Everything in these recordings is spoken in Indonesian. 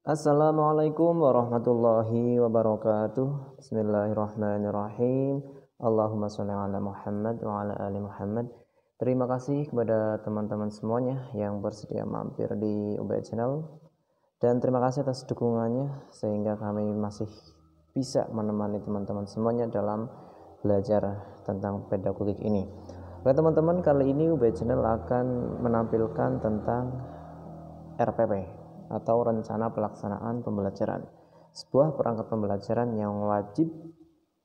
Assalamualaikum warahmatullahi wabarakatuh. Bismillahirrahmanirrahim. Allahumma sholli ala Muhammad wa ala ali Muhammad. Terima kasih kepada teman-teman semuanya yang bersedia mampir di UBA Channel, dan terima kasih atas dukungannya sehingga kami masih bisa menemani teman-teman semuanya dalam belajar tentang pedagogik ini. Oke teman-teman, kali ini UBA Channel akan menampilkan tentang RPP atau rencana pelaksanaan pembelajaran, sebuah perangkat pembelajaran yang wajib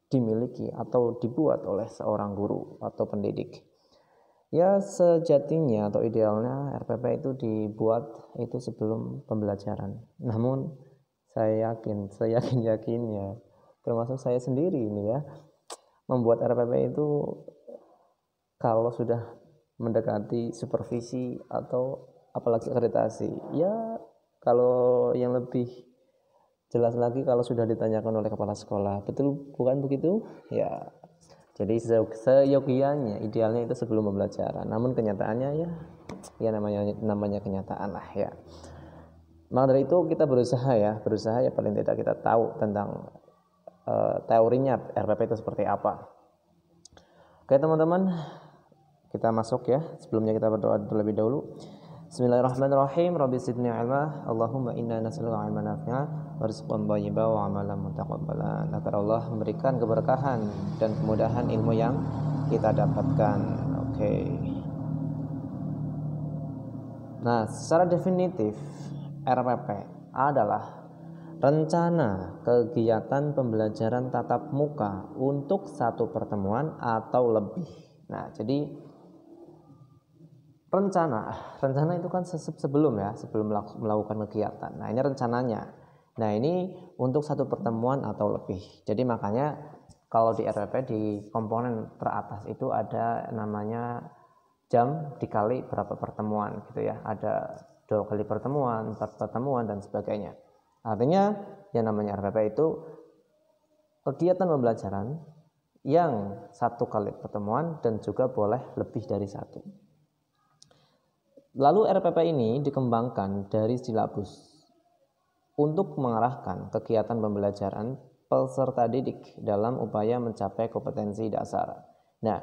dimiliki atau dibuat oleh seorang guru atau pendidik. Ya, sejatinya atau idealnya RPP itu dibuat itu sebelum pembelajaran. Namun saya yakinnya, termasuk saya sendiri ini ya, membuat RPP itu kalau sudah mendekati supervisi atau apalagi akreditasi. Ya, kalau yang lebih jelas lagi kalau sudah ditanyakan oleh kepala sekolah, betul bukan begitu? Ya, jadi seyogianya idealnya itu sebelum pembelajaran. Namun kenyataannya ya namanya kenyataan lah ya. Maka dari itu kita berusaha ya paling tidak kita tahu tentang teorinya RPP itu seperti apa. Oke teman-teman, kita masuk ya. Sebelumnya kita berdoa terlebih dahulu. Bismillahirrahmanirrahim. Rabbi zidni ilma. Allahumma inna nas'aluka ilman nafi'a wa rizqan thayyiban wa amalan mutaqabbalan. Agar Allah memberikan keberkahan dan kemudahan ilmu yang kita dapatkan. Oke. Nah, secara definitif RPP adalah rencana kegiatan pembelajaran tatap muka untuk satu pertemuan atau lebih. Nah, jadi rencana itu kan sebelum melakukan kegiatan. Nah, ini rencananya. Nah, ini untuk satu pertemuan atau lebih. Jadi makanya kalau di RPP di komponen teratas itu ada namanya jam dikali berapa pertemuan gitu ya. Ada 2 kali pertemuan, 4 pertemuan dan sebagainya. Artinya yang namanya RPP itu kegiatan pembelajaran yang 1 kali pertemuan dan juga boleh lebih dari 1. Lalu RPP ini dikembangkan dari silabus untuk mengarahkan kegiatan pembelajaran peserta didik dalam upaya mencapai kompetensi dasar. Nah,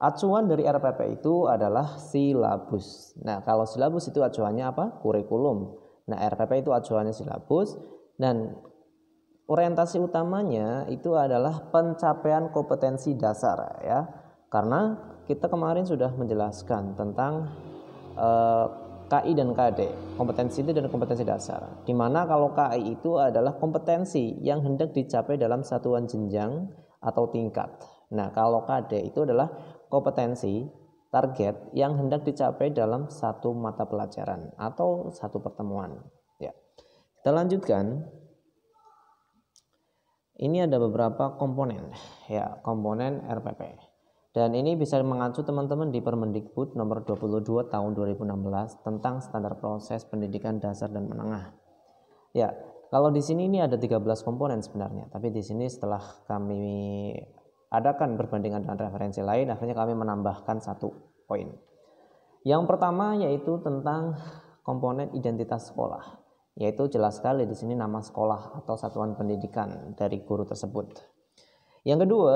acuan dari RPP itu adalah silabus. Nah, kalau silabus itu acuannya apa? Kurikulum. Nah, RPP itu acuannya silabus, dan orientasi utamanya itu adalah pencapaian kompetensi dasar ya. Karena kita kemarin sudah menjelaskan tentang KI dan KD, kompetensi inti dan kompetensi dasar. Dimana kalau KI itu adalah kompetensi yang hendak dicapai dalam satuan jenjang atau tingkat. Nah, kalau KD itu adalah kompetensi target yang hendak dicapai dalam satu mata pelajaran atau satu pertemuan. Ya, kita lanjutkan. Ini ada beberapa komponen, ya, komponen RPP. Dan ini bisa mengacu teman-teman di Permendikbud nomor 22 tahun 2016 tentang standar proses pendidikan dasar dan menengah. Ya, kalau di sini ini ada 13 komponen sebenarnya, tapi di sini setelah kami adakan perbandingan dengan referensi lain, akhirnya kami menambahkan 1 poin. Yang pertama yaitu tentang komponen identitas sekolah, yaitu jelas sekali di sini nama sekolah atau satuan pendidikan dari guru tersebut. Yang kedua,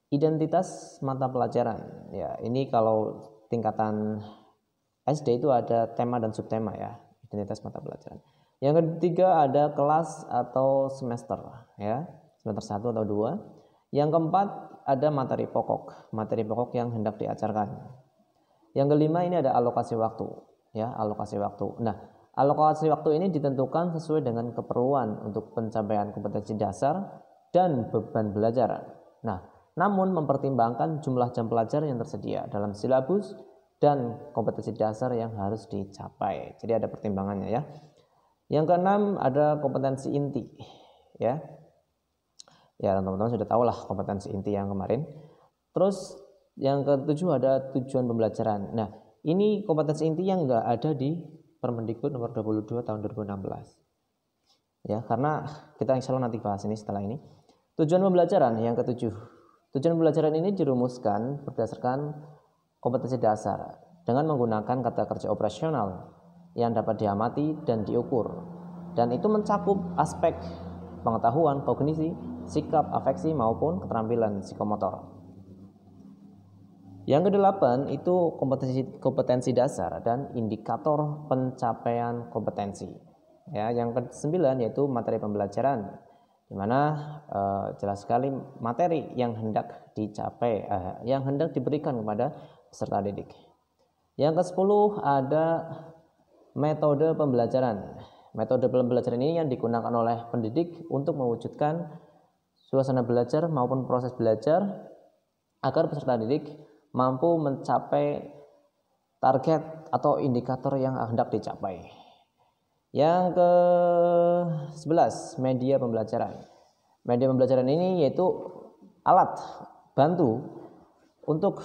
identitas mata pelajaran. Ya, ini kalau tingkatan SD itu ada tema dan subtema ya, identitas mata pelajaran. Yang ketiga ada kelas atau semester ya, semester 1 atau 2. Yang keempat ada materi pokok yang hendak diajarkan. Yang kelima ini ada alokasi waktu ya, alokasi waktu. Nah, alokasi waktu ini ditentukan sesuai dengan keperluan untuk pencapaian kompetensi dasar dan beban belajar. Nah, namun mempertimbangkan jumlah jam pelajaran yang tersedia dalam silabus dan kompetensi dasar yang harus dicapai. Jadi ada pertimbangannya ya. Yang keenam ada kompetensi inti ya. Ya, teman-teman sudah tahu lah kompetensi inti yang kemarin. Terus yang ketujuh ada tujuan pembelajaran. Nah, ini kompetensi inti yang enggak ada di Permendikbud nomor 22 tahun 2016. Ya, karena kita insya Allah nanti bahas ini setelah ini. Tujuan pembelajaran yang ketujuh. Tujuan pembelajaran ini dirumuskan berdasarkan kompetensi dasar dengan menggunakan kata kerja operasional yang dapat diamati dan diukur dan itu mencakup aspek pengetahuan, kognisi, sikap, afeksi maupun keterampilan psikomotor. Yang kedelapan itu kompetensi dasar dan indikator pencapaian kompetensi. Ya, yang kesembilan yaitu materi pembelajaran, di mana jelas sekali materi yang hendak dicapai, yang hendak diberikan kepada peserta didik. Yang ke-10 ada metode pembelajaran. Metode pembelajaran ini yang digunakan oleh pendidik untuk mewujudkan suasana belajar maupun proses belajar agar peserta didik mampu mencapai target atau indikator yang hendak dicapai. Yang ke-11 media pembelajaran. Media pembelajaran ini yaitu alat bantu untuk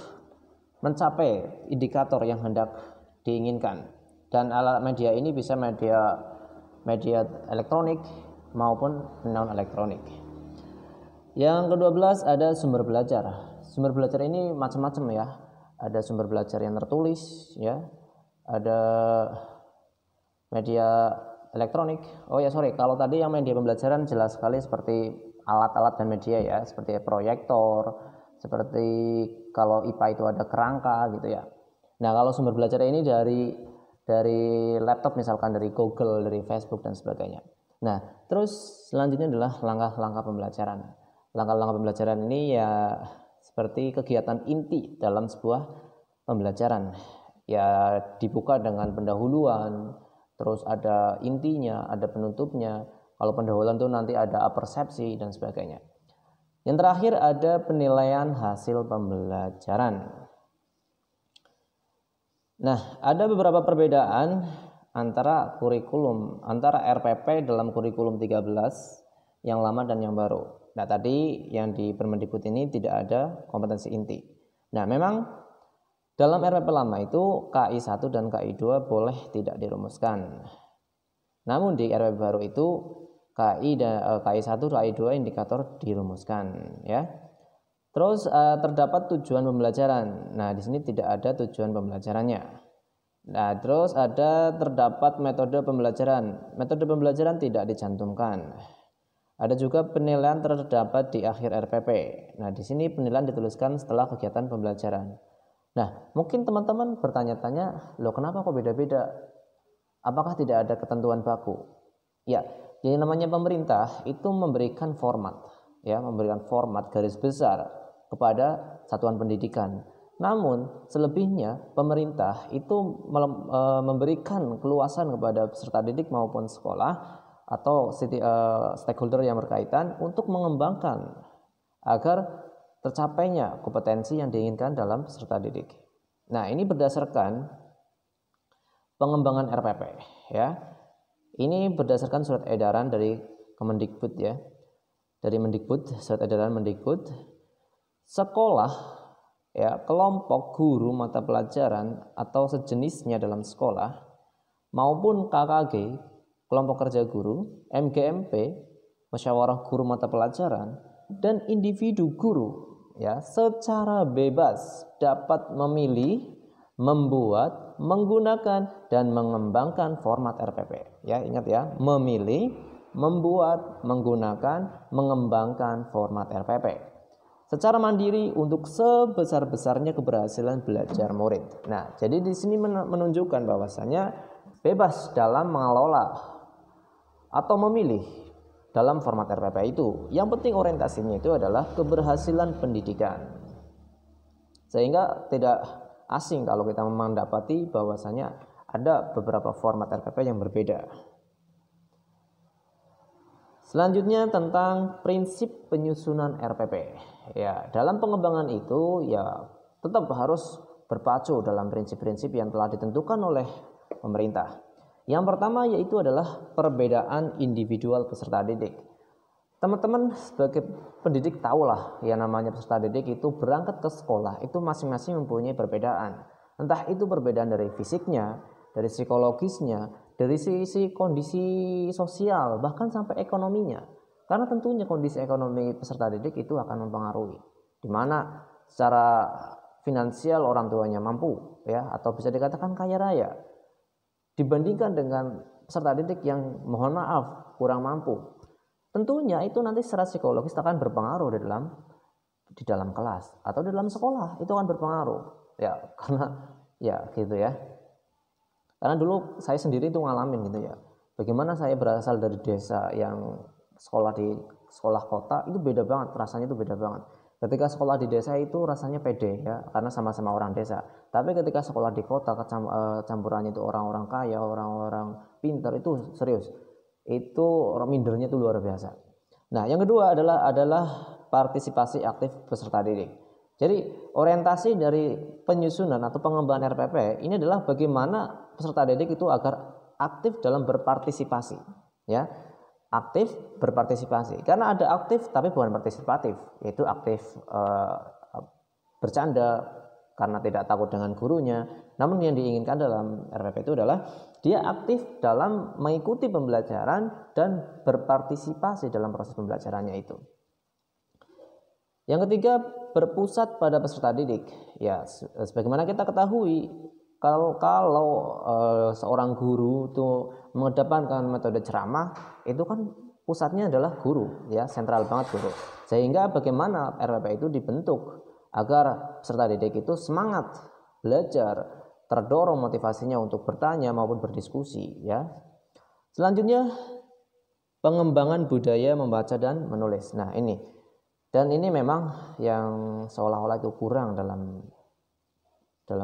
mencapai indikator yang hendak diinginkan, dan alat media ini bisa media elektronik maupun non elektronik. Yang ke-12 ada sumber belajar. Sumber belajar ini macam-macam ya. Ada sumber belajar yang tertulis ya. Ada media elektronik. Kalau tadi yang media pembelajaran jelas sekali seperti alat-alat dan media ya, seperti proyektor, seperti kalau IPA itu ada kerangka gitu ya. Nah, kalau sumber belajar ini dari laptop misalkan, dari Google, dari Facebook dan sebagainya. Nah, terus selanjutnya adalah langkah-langkah pembelajaran. Langkah-langkah pembelajaran ini ya seperti kegiatan inti dalam sebuah pembelajaran. Ya dibuka dengan pendahuluan, terus ada intinya, ada penutupnya. Kalau pendahuluan itu nanti ada persepsi dan sebagainya. Yang terakhir ada penilaian hasil pembelajaran. Nah, ada beberapa perbedaan antara RPP dalam kurikulum 13 yang lama dan yang baru. Nah, tadi yang di Permendikbud ini tidak ada kompetensi inti. Nah, memang dalam RPP lama itu KI 1 dan KI 2 boleh tidak dirumuskan. Namun di RPP baru itu KI 1, KI 2 indikator dirumuskan ya. Terus terdapat tujuan pembelajaran. Nah, di sini tidak ada tujuan pembelajarannya. Nah, terus terdapat metode pembelajaran. Metode pembelajaran tidak dicantumkan. Ada juga penilaian terdapat di akhir RPP. Nah, di sini penilaian dituliskan setelah kegiatan pembelajaran. Nah, mungkin teman-teman bertanya-tanya, loh kenapa kok beda-beda? Apakah tidak ada ketentuan baku? Ya, jadi namanya pemerintah itu memberikan format garis besar kepada satuan pendidikan. Namun selebihnya pemerintah itu memberikan keluasan kepada peserta didik maupun sekolah atau stakeholder yang berkaitan untuk mengembangkan agar tercapainya kompetensi yang diinginkan dalam peserta didik. Nah, ini berdasarkan pengembangan RPP ya. Ini berdasarkan surat edaran dari Kemendikbud ya. Dari Mendikbud, surat edaran Mendikbud, sekolah ya, kelompok guru mata pelajaran atau sejenisnya dalam sekolah maupun KKG, kelompok kerja guru, MGMP, musyawarah guru mata pelajaran, dan individu guru ya secara bebas dapat memilih, membuat, menggunakan dan mengembangkan format RPP. Ya, ingat ya, memilih, membuat, menggunakan, mengembangkan format RPP secara mandiri untuk sebesar-besarnya keberhasilan belajar murid. Nah, jadi di sini menunjukkan bahwasanya bebas dalam mengelola atau memilih dalam format RPP itu. Yang penting orientasinya itu adalah keberhasilan pendidikan. Sehingga tidak asing kalau kita mendapati bahwasanya ada beberapa format RPP yang berbeda. Selanjutnya tentang prinsip penyusunan RPP. Ya, dalam pengembangan itu ya tetap harus berpacu dalam prinsip-prinsip yang telah ditentukan oleh pemerintah. Yang pertama yaitu adalah perbedaan individual peserta didik. Teman-teman sebagai pendidik tahulah yang namanya peserta didik itu berangkat ke sekolah itu masing-masing mempunyai perbedaan. Entah itu perbedaan dari fisiknya, dari psikologisnya, dari sisi kondisi sosial, bahkan sampai ekonominya. Karena tentunya kondisi ekonomi peserta didik itu akan mempengaruhi. Di mana secara finansial orang tuanya mampu ya, atau bisa dikatakan kaya raya. Dibandingkan dengan peserta didik yang mohon maaf kurang mampu, tentunya itu nanti secara psikologis akan berpengaruh di dalam kelas atau di dalam sekolah, itu akan berpengaruh ya, karena ya gitu ya. Karena dulu saya sendiri itu ngalamin gitu ya, bagaimana saya berasal dari desa yang sekolah di sekolah kota itu beda banget, rasanya itu beda banget. Ketika sekolah di desa itu rasanya pede ya, karena sama-sama orang desa. Tapi ketika sekolah di kota campurannya itu orang-orang kaya, orang-orang pintar, itu serius. Itu mindernya itu luar biasa. Nah, yang kedua adalah partisipasi aktif peserta didik. Jadi orientasi dari penyusunan atau pengembangan RPP ini adalah bagaimana peserta didik itu agar aktif dalam berpartisipasi, ya, aktif berpartisipasi. Karena ada aktif tapi bukan partisipatif, yaitu aktif bercanda karena tidak takut dengan gurunya. Namun yang diinginkan dalam RPP itu adalah dia aktif dalam mengikuti pembelajaran dan berpartisipasi dalam proses pembelajarannya itu. Yang ketiga, berpusat pada peserta didik. Ya, sebagaimana kita ketahui, kalau seorang guru itu mengedepankan metode ceramah, itu kan pusatnya adalah guru, ya, sentral banget guru. Sehingga bagaimana RPP itu dibentuk agar peserta didik itu semangat belajar, terdorong motivasinya untuk bertanya maupun berdiskusi, ya. Selanjutnya, pengembangan budaya membaca dan menulis. Nah, ini memang yang seolah-olah itu kurang dalam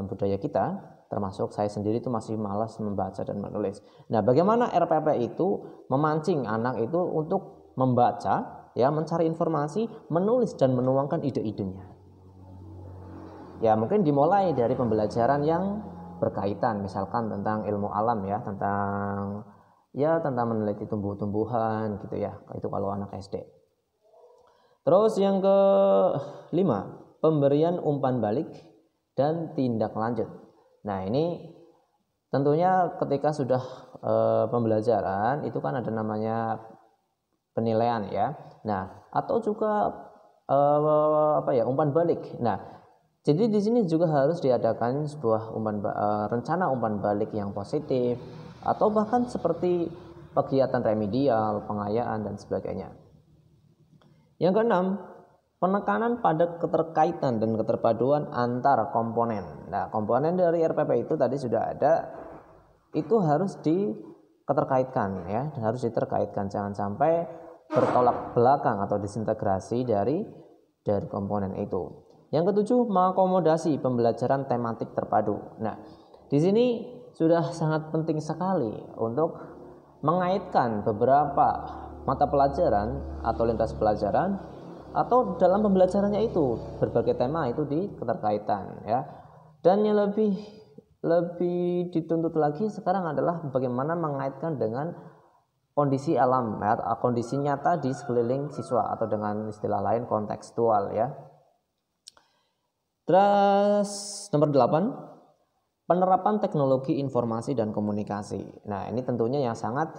budaya kita, termasuk saya sendiri itu masih malas membaca dan menulis. Nah, bagaimana RPP itu memancing anak itu untuk membaca, ya, mencari informasi, menulis dan menuangkan ide-idenya. Ya, mungkin dimulai dari pembelajaran yang berkaitan, misalkan tentang ilmu alam, ya, tentang meneliti tumbuh-tumbuhan gitu ya. Itu kalau anak SD. Terus yang kelima, pemberian umpan balik dan tindak lanjut. Nah, ini tentunya ketika sudah pembelajaran itu kan ada namanya penilaian, ya. Nah, atau juga umpan balik. Nah, jadi di sini juga harus diadakan sebuah rencana umpan balik yang positif, atau bahkan seperti kegiatan remedial, pengayaan dan sebagainya. Yang keenam, penekanan pada keterkaitan dan keterpaduan antar komponen. Nah, komponen dari RPP itu tadi sudah ada, itu harus diketerkaitkan, ya, harus diterkaitkan, jangan sampai bertolak belakang atau disintegrasi dari komponen itu. Yang ketujuh, mengakomodasi pembelajaran tematik terpadu. Nah, di sini sudah sangat penting sekali untuk mengaitkan beberapa mata pelajaran atau lintas pelajaran, atau dalam pembelajarannya itu berbagai tema itu diketerkaitan, ya. Dan yang lebih dituntut lagi sekarang adalah bagaimana mengaitkan dengan kondisi alam, ya, kondisi nyata di sekeliling siswa, atau dengan istilah lain kontekstual, ya. Terus nomor 8, penerapan teknologi informasi dan komunikasi. Nah, ini tentunya yang sangat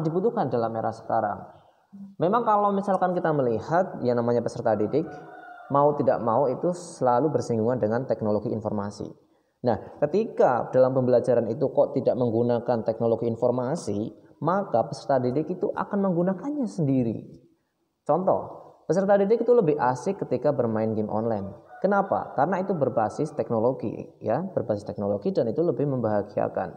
dibutuhkan dalam era sekarang. Memang kalau misalkan kita melihat yang namanya peserta didik, mau tidak mau itu selalu bersinggungan dengan teknologi informasi. Nah, ketika dalam pembelajaran itu kok tidak menggunakan teknologi informasi, maka peserta didik itu akan menggunakannya sendiri. Contoh, peserta didik itu lebih asik ketika bermain game online. Kenapa? Karena itu berbasis teknologi, ya, berbasis teknologi, dan itu lebih membahagiakan.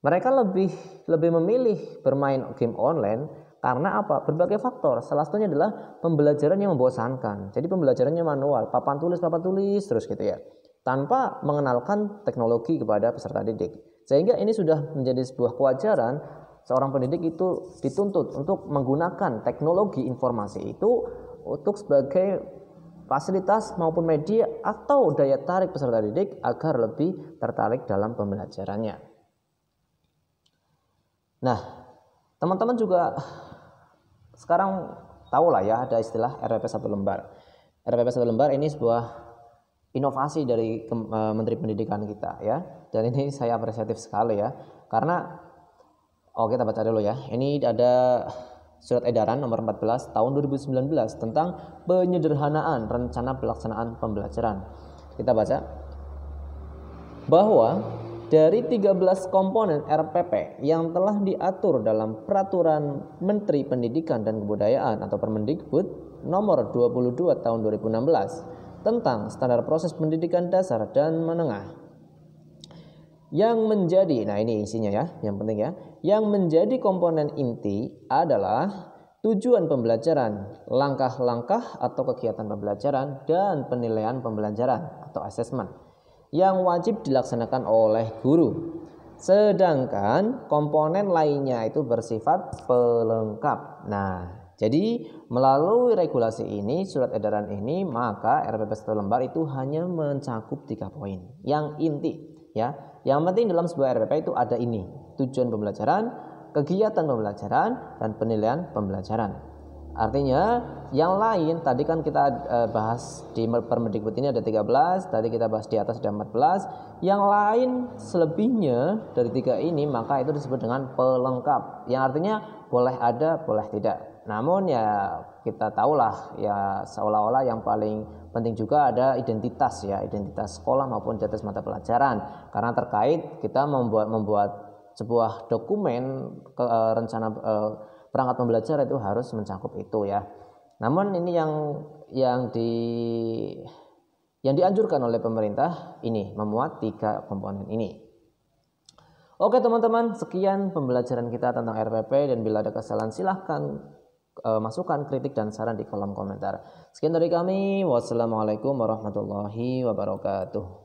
Mereka lebih memilih bermain game online karena apa? Berbagai faktor. Salah satunya adalah pembelajaran yang membosankan. Jadi pembelajarannya manual, papan tulis terus gitu ya, tanpa mengenalkan teknologi kepada peserta didik. Sehingga ini sudah menjadi sebuah kewajaran seorang pendidik itu dituntut untuk menggunakan teknologi informasi itu untuk sebagai fasilitas maupun media atau daya tarik peserta didik agar lebih tertarik dalam pembelajarannya. Nah, teman-teman juga sekarang tahu lah ya, ada istilah RPP 1 lembar. RPP 1 lembar ini sebuah inovasi dari Menteri Pendidikan kita, ya. Dan ini saya apresiatif sekali, ya. Karena kita baca dulu ya. Ini ada Surat Edaran nomor 14 tahun 2019 tentang penyederhanaan rencana pelaksanaan pembelajaran. Kita baca bahwa dari 13 komponen RPP yang telah diatur dalam Peraturan Menteri Pendidikan dan Kebudayaan atau Permendikbud nomor 22 tahun 2016 tentang standar proses pendidikan dasar dan menengah. Yang menjadi, nah ini isinya ya, yang penting ya. Yang menjadi komponen inti adalah tujuan pembelajaran, langkah-langkah atau kegiatan pembelajaran, dan penilaian pembelajaran atau assessment yang wajib dilaksanakan oleh guru. Sedangkan komponen lainnya itu bersifat pelengkap. Nah, jadi melalui regulasi ini, surat edaran ini, maka RPP 1 lembar itu hanya mencakup 3 poin yang inti ya. Yang penting dalam sebuah RPP itu ada ini: tujuan pembelajaran, kegiatan pembelajaran, dan penilaian pembelajaran. Artinya yang lain tadi kan kita bahas di Permendikbud ini ada 13, tadi kita bahas di atas ada 14. Yang lain selebihnya dari 3 ini maka itu disebut dengan pelengkap. Yang artinya boleh ada, boleh tidak. Namun ya kita tahulah ya seolah-olah yang paling penting juga ada identitas ya, identitas sekolah maupun identitas mata pelajaran. Karena terkait kita membuat sebuah dokumen rencana perangkat pembelajaran itu harus mencakup itu ya. Namun ini yang dianjurkan oleh pemerintah ini memuat 3 komponen ini. Oke teman-teman, sekian pembelajaran kita tentang RPP, dan bila ada kesalahan silahkan masukkan kritik dan saran di kolom komentar. Sekian dari kami. Wassalamualaikum warahmatullahi wabarakatuh.